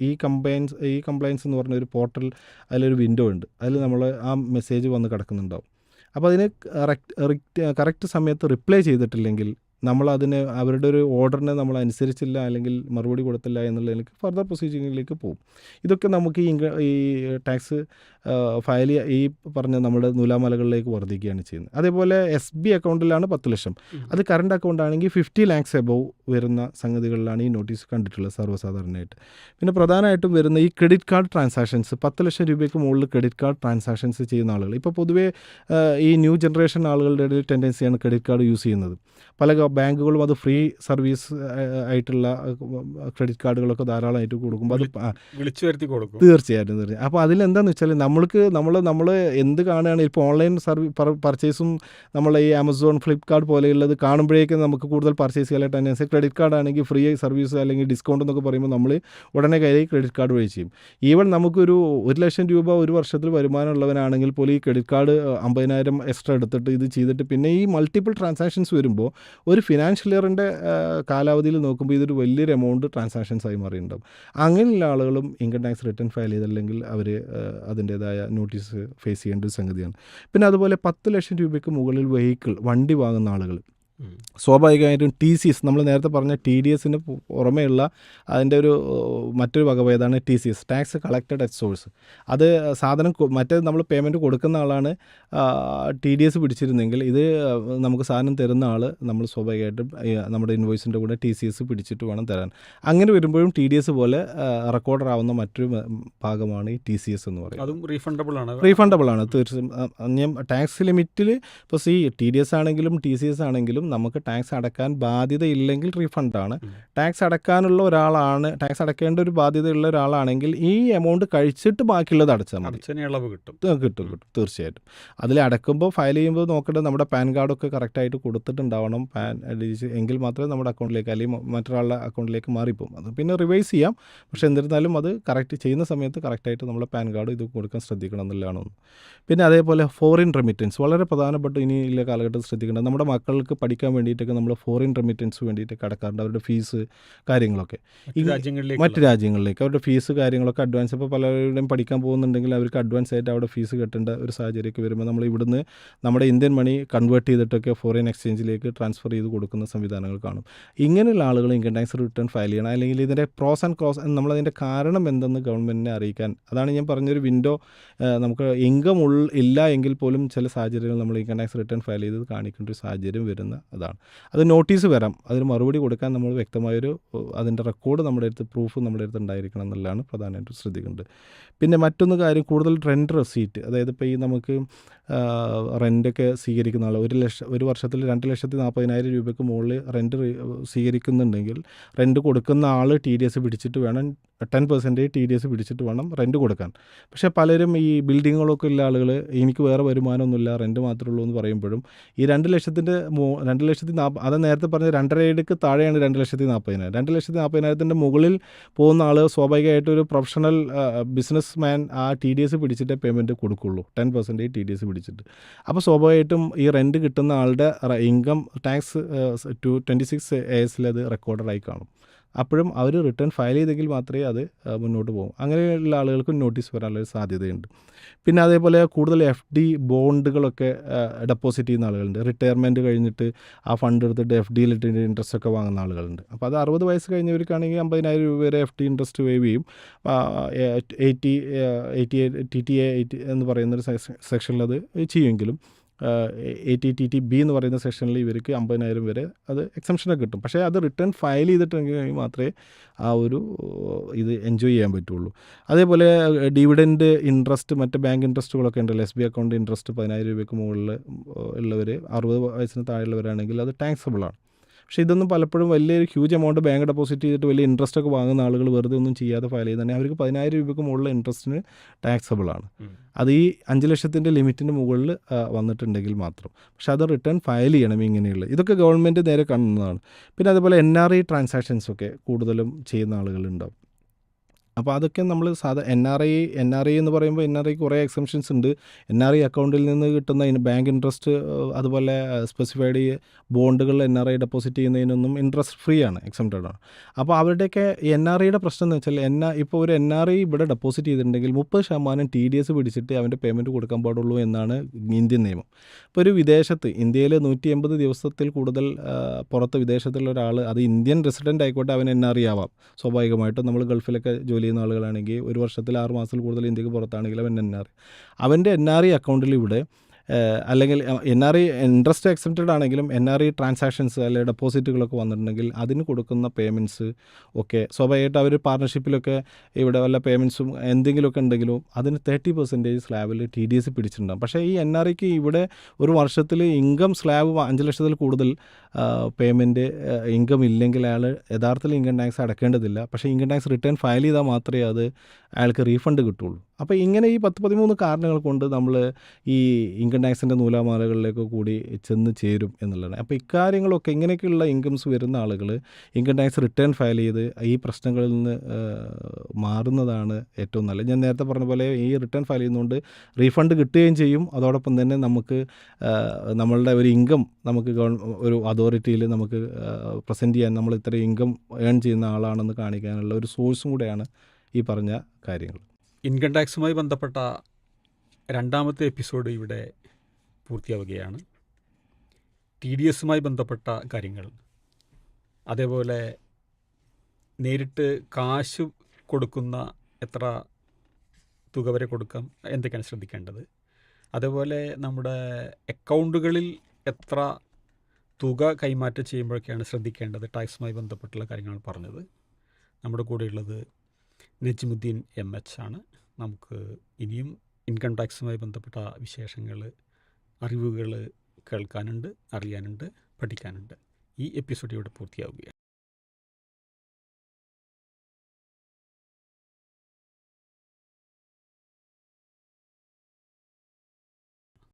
ഈ കംപ്ലയൻസ് എന്ന് പറഞ്ഞ ഒരു പോർട്ടൽ, അതിലൊരു വിൻഡോ ഉണ്ട്, അതിൽ നമ്മൾ ആ മെസ്സേജ് വന്ന് കിടക്കുന്നുണ്ടാവും. അപ്പോൾ അതിന് കറക്റ്റ് സമയത്ത് റിപ്ലൈ ചെയ്തിട്ടില്ലെങ്കിൽ നമ്മളതിന് അവരുടെ ഒരു ഓർഡറിനെ നമ്മൾ അനുസരിച്ചില്ല അല്ലെങ്കിൽ മറുപടി കൊടുത്തില്ല എന്നുള്ളതിലേക്ക് ഫർദർ പ്രൊസീജിങ്ങിലേക്ക് പോകും. ഇതൊക്കെ നമുക്ക് ഈ ടാക്സ് ഫയൽ ഈ പറഞ്ഞ നമ്മുടെ നൂലാമലകളിലേക്ക് വർദ്ധിക്കുകയാണ് ചെയ്യുന്നത്. അതേപോലെ SB അക്കൗണ്ടിലാണ് 10 ലക്ഷം, അത് കറണ്ട് അക്കൗണ്ട് ആണെങ്കിൽ 50 lakhs എബവ് വരുന്ന സംഗതികളിലാണ് ഈ നോട്ടീസ് കണ്ടിട്ടുള്ളത് സർവ്വസാധാരണയായിട്ട്. പിന്നെ പ്രധാനമായിട്ടും വരുന്ന ഈ ക്രെഡിറ്റ് കാർഡ് ട്രാൻസാക്ഷൻസ്, 10 ലക്ഷം രൂപയ്ക്ക് മുകളിൽ ക്രെഡിറ്റ് കാർഡ് ട്രാൻസാക്ഷൻസ് ചെയ്യുന്ന ആളുകൾ. ഇപ്പോൾ പൊതുവേ ഈ ന്യൂ ജനറേഷൻ ആളുകളുടെ ഇടയിൽ ടെൻഡൻസിയാണ് ക്രെഡിറ്റ് കാർഡ് യൂസ് ചെയ്യുന്നത്. പല ബാങ്കുകളും അത് ഫ്രീ സർവീസ് ആയിട്ടുള്ള ക്രെഡിറ്റ് കാർഡുകളൊക്കെ ധാരാളമായിട്ട് കൊടുക്കുമ്പോൾ അത് വിളിച്ചു വരുത്തി കൊടുക്കും. തീർച്ചയായിട്ടും. അപ്പോൾ അതിലെന്താണെന്ന് വെച്ചാൽ നമ്മൾ എന്ത് കാണുകയാണ് ഇപ്പോൾ ഓൺലൈൻ പർച്ചേസും നമ്മൾ ഈ ആമസോൺ, ഫ്ലിപ്കാർട്ട് പോലെയുള്ളത് കാണുമ്പോഴേക്കും നമുക്ക് കൂടുതൽ പർച്ചേസ് ചെയ്യാൻ ടെൻഡൻസി. ക്രെഡിറ്റ് കാർഡ് ആണെങ്കിൽ ഫ്രീ സർവീസ് അല്ലെങ്കിൽ ഡിസ്കൗണ്ട് എന്നൊക്കെ പറയുമ്പോൾ നമ്മൾ ഉടനെ കയ്യിൽ ക്രെഡിറ്റ് കാർഡ് വഴി ചെയ്യും. ഈവൻ നമുക്കൊരു 1 ലക്ഷം രൂപ ഒരു വർഷത്തിൽ വരുമാനമുള്ളവനാണെങ്കിൽ പോലും ഈ ക്രെഡിറ്റ് കാർഡ് 50,000 എക്സ്ട്രാ എടുത്തിട്ട് ഇത് ചെയ്തിട്ട് പിന്നെ ഈ മൾട്ടിപ്പിൾ ട്രാൻസാക്ഷൻസ് വരുമ്പോൾ ഒരു ഫിനാൻഷ്യൽ ഇയറിൻ്റെ കാലാവധിയിൽ നോക്കുമ്പോൾ ഇതൊരു വലിയൊരു എമൗണ്ട് ട്രാൻസാക്ഷൻസ് ആയി മാറിയിട്ടുണ്ടാകും. അങ്ങനെയുള്ള ആളുകളും ഇൻകം ടാക്സ് റിട്ടേൺ ഫയൽ ചെയ്തില്ലെങ്കിൽ അവർ അതിൻ്റേതായ നോട്ടീസ് ഫേസ് ചെയ്യേണ്ട ഒരു സംഗതിയാണ്. പിന്നെ അതുപോലെ 10 ലക്ഷം രൂപയ്ക്ക് മുകളിൽ വണ്ടി വാങ്ങുന്ന ആളുകൾ സ്വാഭാവികമായിട്ടും TCS, നമ്മൾ നേരത്തെ പറഞ്ഞ TDSന് പുറമേയുള്ള അതിൻ്റെ ഒരു മറ്റൊരു വകഭേദമാണ് TCS, tax collected at source. അത് സാധനം മറ്റേ നമ്മൾ പേയ്മെൻറ്റ് കൊടുക്കുന്ന ആളാണ് TDS പിടിച്ചിരുന്നെങ്കിൽ, ഇത് നമുക്ക് സാധനം തരുന്ന ആൾ നമ്മൾ സ്വാഭാവികമായിട്ടും നമ്മുടെ ഇൻവോയ്സിൻ്റെ കൂടെ TCS പിടിച്ചിട്ട് വേണം തരാൻ. അങ്ങനെ വരുമ്പോഴും TDS പോലെ റെക്കോർഡർ ആവുന്ന മറ്റൊരു ഭാഗമാണ് ഈ TCS എന്ന് പറയുന്നത്. അതും റീഫണ്ടബിൾ ആണ് തീർച്ചയായും. ടാക്സ് ലിമിറ്റിൽ ഇപ്പോൾ TDS ആണെങ്കിലും TCS ആണെങ്കിലും നമുക്ക് ടാക്സ് അടക്കാൻ ബാധ്യതയില്ലെങ്കിൽ റീഫണ്ടാണ്. ടാക്സ് അടക്കാനുള്ള ഒരാളാണ്, ടാക്സ് അടക്കേണ്ട ഒരു ബാധ്യതയുള്ള ഒരാളാണെങ്കിൽ ഈ എമൗണ്ട് കഴിച്ചിട്ട് ബാക്കിയുള്ളത് അടച്ചാൽ മതി. കിട്ടും തീർച്ചയായിട്ടും. അതിൽ അടക്കുമ്പോൾ ഫയൽ ചെയ്യുമ്പോൾ നോക്കേണ്ടത് നമ്മുടെ പാൻ കാർഡൊക്കെ കറക്റ്റായിട്ട് കൊടുത്തിട്ടുണ്ടാവണം. എങ്കിൽ മാത്രമേ നമ്മുടെ അക്കൗണ്ടിലേക്ക് അല്ലെങ്കിൽ മറ്റൊരാളുടെ അക്കൗണ്ടിലേക്ക് മാറിപ്പോകും. അത് പിന്നെ റിവൈസ് ചെയ്യാം. പക്ഷേ എന്നിരുന്നാലും അത് കറക്റ്റ് ചെയ്യുന്ന സമയത്ത് കറക്റ്റായിട്ട് നമ്മളെ പാൻ കാർഡ് ഇത് കൊടുക്കാൻ ശ്രദ്ധിക്കണം എന്നുള്ളതാണ് ഒന്ന്. പിന്നെ അതേപോലെ ഫോറിൻ റെമിറ്റൻസ് വളരെ പ്രധാനപ്പെട്ട ഇനിയുള്ള കാലഘട്ടത്തിൽ ശ്രദ്ധിക്കേണ്ടത്. നമ്മുടെ മക്കൾക്ക് പഠിക്കാൻ വേണ്ടിയിട്ടൊക്കെ നമ്മൾ ഫോറിൻ റെമിറ്റൻസ് വേണ്ടിയിട്ടൊക്കെ അടക്കാറുണ്ട്. അവരുടെ ഫീസ് കാര്യങ്ങളൊക്കെ മറ്റ് രാജ്യങ്ങളിലേക്ക് അവരുടെ ഫീസ് കാര്യങ്ങളൊക്കെ അഡ്വാൻസ്. ഇപ്പോൾ പലരുടെയും പഠിക്കാൻ പോകുന്നുണ്ടെങ്കിൽ അവർക്ക് അഡ്വാൻസ് ആയിട്ട് അവിടെ ഫീസ് കെട്ടേണ്ട ഒരു സാഹചര്യമൊക്കെ വരുമ്പോൾ നമ്മൾ ഇവിടുന്ന് നമ്മുടെ ഇന്ത്യൻ മണി കൺവേർട്ട് ചെയ്തിട്ടൊക്കെ ഫോറിൻ എക്സ്ചേഞ്ചിലേക്ക് ട്രാൻസ്ഫർ ചെയ്ത് കൊടുക്കുന്ന സംവിധാനങ്ങൾ കാണും. ഇങ്ങനെയുള്ള ആളുകൾ ഇൻകം ടാക്സ് റിട്ടേൺ ഫയൽ ചെയ്യണം. അല്ലെങ്കിൽ ഇതിൻ്റെ പ്രോസ് ആൻഡ് കോസ് നമ്മളതിൻ്റെ കാരണം എന്തെന്ന് ഗവൺമെൻറ്റിനെ അറിയിക്കാൻ. അതാണ് ഞാൻ പറഞ്ഞൊരു വിൻഡോ. നമുക്ക് ഇൻകം ഇല്ല എങ്കിൽ പോലും ചില സാഹചര്യങ്ങൾ നമ്മൾ ഇൻകം ടാക്സ് റിട്ടേൺ ഫയൽ ചെയ്ത് കാണിക്കേണ്ട ഒരു സാഹചര്യം വരുന്ന അതാണ്. അത് നോട്ടീസ് വരാം, അതിന് മറുപടി കൊടുക്കാൻ നമ്മൾ വ്യക്തമായൊരു അതിൻ്റെ റെക്കോർഡ് നമ്മുടെ അടുത്ത്, പ്രൂഫ് നമ്മുടെ അടുത്ത് ഉണ്ടായിരിക്കണം എന്നുള്ളതാണ് പ്രധാനമായിട്ടും ശ്രദ്ധിക്കേണ്ടത്. പിന്നെ മറ്റൊന്ന് കാര്യം, കൂടുതൽ റെൻറ്റ് റെസീറ്റ്, അതായത് ഇപ്പോൾ ഈ നമുക്ക് റെൻ്റൊക്കെ സ്വീകരിക്കുന്ന ആൾ ഒരു വർഷത്തിൽ 2,40,000 രൂപയ്ക്ക് മുകളിൽ റെൻറ്റ് സ്വീകരിക്കുന്നുണ്ടെങ്കിൽ റെൻറ്റ് കൊടുക്കുന്ന ആൾ TDS പിടിച്ചിട്ട് വേണം 10% TDS പിടിച്ചിട്ട് വേണം റെൻറ്റ് കൊടുക്കാൻ. പക്ഷേ പലരും ഈ ബിൽഡിങ്ങുകളൊക്കെ ഉള്ള ആളുകൾ എനിക്ക് വേറെ വരുമാനമൊന്നുമില്ല, റെൻറ്റ് മാത്രമേ ഉള്ളൂ എന്ന് പറയുമ്പോഴും ഈ 2,40,000 അത് നേരത്തെ പറഞ്ഞ 2.5 താഴെയാണ് 2,40,000. 2,40,000 മുകളിൽ പോകുന്ന ആൾ സ്വാഭാവികമായിട്ടും ഒരു പ്രൊഫഷണൽ ബിസിനസ് മാൻ ആ TDS പിടിച്ചിട്ടേ പേയ്മെൻറ്റ് കൊടുക്കുള്ളൂ, 10% TDS പിടിച്ചിട്ട്. അപ്പോൾ സ്വാഭാവികമായിട്ടും ഈ റെൻറ്റ് കിട്ടുന്ന ആളുടെ ഇൻകം ടാക്സ് 26AS അത് റെക്കോർഡറായി കാണും. അപ്പോഴും അവർ റിട്ടേൺ ഫയൽ ചെയ്തെങ്കിൽ മാത്രമേ അത് മുന്നോട്ട് പോകും. അങ്ങനെയുള്ള ആളുകൾക്ക് നോട്ടീസ് വരാനുള്ള സാധ്യതയുണ്ട്. പിന്നെ അതേപോലെ കൂടുതൽ FD ബോണ്ടുകളൊക്കെ ഡെപ്പോസിറ്റ് ചെയ്യുന്ന ആളുകളുണ്ട്. റിട്ടയർമെൻറ്റ് കഴിഞ്ഞിട്ട് ആ ഫണ്ട് എടുത്തിട്ട് FDയിലിട്ട് ഇൻട്രസ്റ്റ് ഒക്കെ വാങ്ങുന്ന ആളുകളുണ്ട്. അപ്പോൾ അത് 60 വയസ്സ് കഴിഞ്ഞവർക്കാണെങ്കിൽ 50,000 രൂപ വരെ FD ഇൻട്രസ്റ്റ് വേവ് ചെയ്യും. 80 എന്ന് പറയുന്നൊരു സെക്ഷനിൽ അത് ചെയ്യുമെങ്കിലും 80TTB എന്ന് പറയുന്ന സെക്ഷനിൽ ഇവർക്ക് 50,000 വരെ അത് എക്സംഷനൊക്കെ കിട്ടും. പക്ഷേ അത് റിട്ടേൺ ഫയൽ ചെയ്തിട്ടുണ്ടെങ്കിൽ മാത്രമേ ആ ഒരു ഇത് എൻജോയ് ചെയ്യാൻ പറ്റുള്ളൂ. അതേപോലെ ഡിവിഡൻഡ് ഇൻട്രസ്റ്റ്, മറ്റ് ബാങ്ക് ഇൻട്രസ്റ്റുകളൊക്കെ ഉണ്ടല്ലോ. SB അക്കൗണ്ട് ഇൻട്രസ്റ്റ് 10,000 രൂപയ്ക്ക് മുകളിൽ ഉള്ളവർ 60 വയസ്സിന് താഴെയുള്ളവരാണെങ്കിൽ അത് ടാക്സബിളാണ്. പക്ഷേ ഇതൊന്നും പലപ്പോഴും വലിയൊരു ഹ്യൂജ് എമൗണ്ട് ബാങ്ക് ഡെപ്പോസിറ്റ് ചെയ്തിട്ട് വലിയ ഇൻട്രസ്റ്റ് ഒക്കെ വാങ്ങുന്ന ആളുകൾ വെറുതെ ഒന്നും ചെയ്യാതെ ഫയൽ ചെയ്യുന്നതാണ്. അവർക്ക് 10,000 രൂപയ്ക്ക് മുകളിൽ ഇൻട്രസ്റ്റിന് ടാക്സബിളാണ്. അത് ഈ 5 ലക്ഷത്തിൻ്റെ ലിമിറ്റിന് മുകളിൽ വന്നിട്ടുണ്ടെങ്കിൽ മാത്രം. പക്ഷേ അത് റിട്ടേൺ ഫയൽ ചെയ്യണം. ഇങ്ങനെയുള്ള ഇതൊക്കെ ഗവൺമെൻറ് നേരെ കാണുന്നതാണ്. പിന്നെ അതുപോലെ NRI ട്രാൻസാക്ഷൻസൊക്കെ കൂടുതലും ചെയ്യുന്ന ആളുകളുണ്ടാവും. അപ്പോൾ അതൊക്കെ നമ്മൾ എൻ ആർ ഐ എന്ന് പറയുമ്പോൾ എൻ ആർ ഐ കുറേ എക്സംഷൻസ് ഉണ്ട്. എൻ ആർ ഐ അക്കൗണ്ടിൽ നിന്ന് കിട്ടുന്ന ബാങ്ക് ഇൻട്രസ്റ്റ്, അതുപോലെ സ്പെസിഫൈഡ് ബോണ്ടുകളിൽ എൻ ആർ ഐ ഡെപ്പോസിറ്റ് ചെയ്യുന്നതിനൊന്നും ഇൻട്രസ്റ്റ് ഫ്രീ ആണ്, എക്സംപ്റ്റഡ് ആണ്. അപ്പോൾ അവരുടെയൊക്കെ എൻ ആർ ഐയുടെ പ്രശ്നം എന്ന് വെച്ചാൽ ഇപ്പോൾ ഒരു എൻ ആർ ഐ ഇവിടെ ഡെപ്പോസിറ്റ് ചെയ്തിട്ടുണ്ടെങ്കിൽ 30% TDS പിടിച്ചിട്ട് അവൻ്റെ പേയ്മെൻറ്റ് കൊടുക്കാൻ പാടുള്ളൂ എന്നാണ് ഇന്ത്യൻ നിയമം. ഇപ്പോൾ ഒരു വിദേശത്ത്, ഇന്ത്യയിൽ 180 ദിവസത്തിൽ കൂടുതൽ പുറത്ത് വിദേശത്തുള്ള ഒരാൾ, അത് ഇന്ത്യൻ റെസിഡൻ്റ് ആയിക്കോട്ടെ, അവൻ എൻ ആർ ഐ ആവാം. സ്വാഭാവികമായിട്ടും നമ്മൾ ഗൾഫിലൊക്കെ ജോലി ചെയ്യുന്ന ആളുകളാണെങ്കിൽ, ഒരു വർഷത്തിൽ 6 മാസത്തിൽ കൂടുതൽ ഇന്ത്യക്ക് പുറത്താണെങ്കിൽ അവൻ അവൻ്റെ എൻ ആർ ഐ അക്കൗണ്ടിൽ ഇവിടെ അല്ലെങ്കിൽ N R I interest excepted ആണെങ്കിലും എൻ ആർ ഐ ട്രാൻസാക്ഷൻസ് അല്ലെങ്കിൽ ഡെപ്പോസിറ്റുകളൊക്കെ വന്നിട്ടുണ്ടെങ്കിൽ അതിന് കൊടുക്കുന്ന പേയ്മെൻറ്റ്സ് ഒക്കെ സ്വാഭാവികമായിട്ട് അവർ പാർട്ണർഷിപ്പിലൊക്കെ ഇവിടെ വല്ല പേയ്മെൻറ്റ്സും എന്തെങ്കിലുമൊക്കെ ഉണ്ടെങ്കിലും അതിന് 30% സ്ലാബിൽ TDS പിടിച്ചിട്ടുണ്ടാകും. പക്ഷേ ഈ എൻ ആർ ഐക്ക് ഇവിടെ ഒരു വർഷത്തിൽ ഇൻകം സ്ലാബ് 5 ലക്ഷത്തിൽ കൂടുതൽ പേയ്മെൻറ്റ് ഇൻകം ഇല്ലെങ്കിൽ അയാൾ യഥാർത്ഥത്തിൽ ഇൻകം ടാക്സ് അടക്കേണ്ടതില്ല. പക്ഷേ ഇൻകം ടാക്സ് റിട്ടേൺ ഫയൽ ചെയ്താൽ മാത്രമേ അത് അയാൾക്ക് റീഫണ്ട് കിട്ടുള്ളൂ. അപ്പോൾ ഇങ്ങനെ ഈ 10-13 കാരണങ്ങൾ കൊണ്ട് നമ്മൾ ഈ ഇൻകം ടാക്സിൻ്റെ നൂലാമാലകളിലേക്ക് കൂടി ചെന്ന് ചേരും എന്നുള്ളതാണ്. അപ്പോൾ ഇക്കാര്യങ്ങളൊക്കെ, ഇങ്ങനെയൊക്കെയുള്ള ഇൻകംസ് വരുന്ന ആളുകൾ ഇൻകം ടാക്സ് റിട്ടേൺ ഫയൽ ചെയ്ത് ഈ പ്രശ്നങ്ങളിൽ നിന്ന് മാറുന്നതാണ് ഏറ്റവും നല്ലത്. ഞാൻ നേരത്തെ പറഞ്ഞ പോലെ ഈ റിട്ടേൺ ഫയൽ ചെയ്യുന്നതുകൊണ്ട് റീഫണ്ട് കിട്ടുകയും ചെയ്യും. അതോടൊപ്പം തന്നെ നമുക്ക് നമ്മളുടെ ഒരു ഇൻകം നമുക്ക് ഒരു അതോറിറ്റിയിൽ നമുക്ക് പ്രസൻറ്റ് ചെയ്യാൻ, നമ്മൾ ഇത്ര ഇൻകം ഏൺ ചെയ്യുന്ന ആളാണെന്ന് കാണിക്കാനുള്ള ഒരു സോഴ്സും കൂടെയാണ് ഈ പറഞ്ഞ കാര്യങ്ങൾ. ഇൻകം ടാക്സുമായി ബന്ധപ്പെട്ട രണ്ടാമത്തെ എപ്പിസോഡ് ഇവിടെ പൂർത്തിയാവുകയാണ്. TDSുമായി ബന്ധപ്പെട്ട കാര്യങ്ങൾ, അതേപോലെ നേരിട്ട് കാശ് കൊടുക്കുന്ന എത്ര തുക വരെ കൊടുക്കാം, എന്തൊക്കെയാണ് ശ്രദ്ധിക്കേണ്ടത്, അതേപോലെ നമ്മുടെ അക്കൗണ്ടുകളിൽ എത്ര തുക കൈമാറ്റം ചെയ്യുമ്പോഴൊക്കെയാണ് ശ്രദ്ധിക്കേണ്ടത്, ടാക്സുമായി ബന്ധപ്പെട്ടുള്ള കാര്യങ്ങളാണ് പറഞ്ഞത്. നമ്മുടെ കൂടെയുള്ളത് നജ്മുദ്ദീൻ MH ആണ്. നമുക്ക് ഇനിയും ഇൻകം ടാക്സുമായി ബന്ധപ്പെട്ട വിശേഷങ്ങൾ, അറിവുകൾ കേൾക്കാനുണ്ട്, അറിയാനുണ്ട്, പഠിക്കാനുണ്ട്. ഈ എപ്പിസോഡ് ഇവിടെ പൂർത്തിയാവുകയാണ്.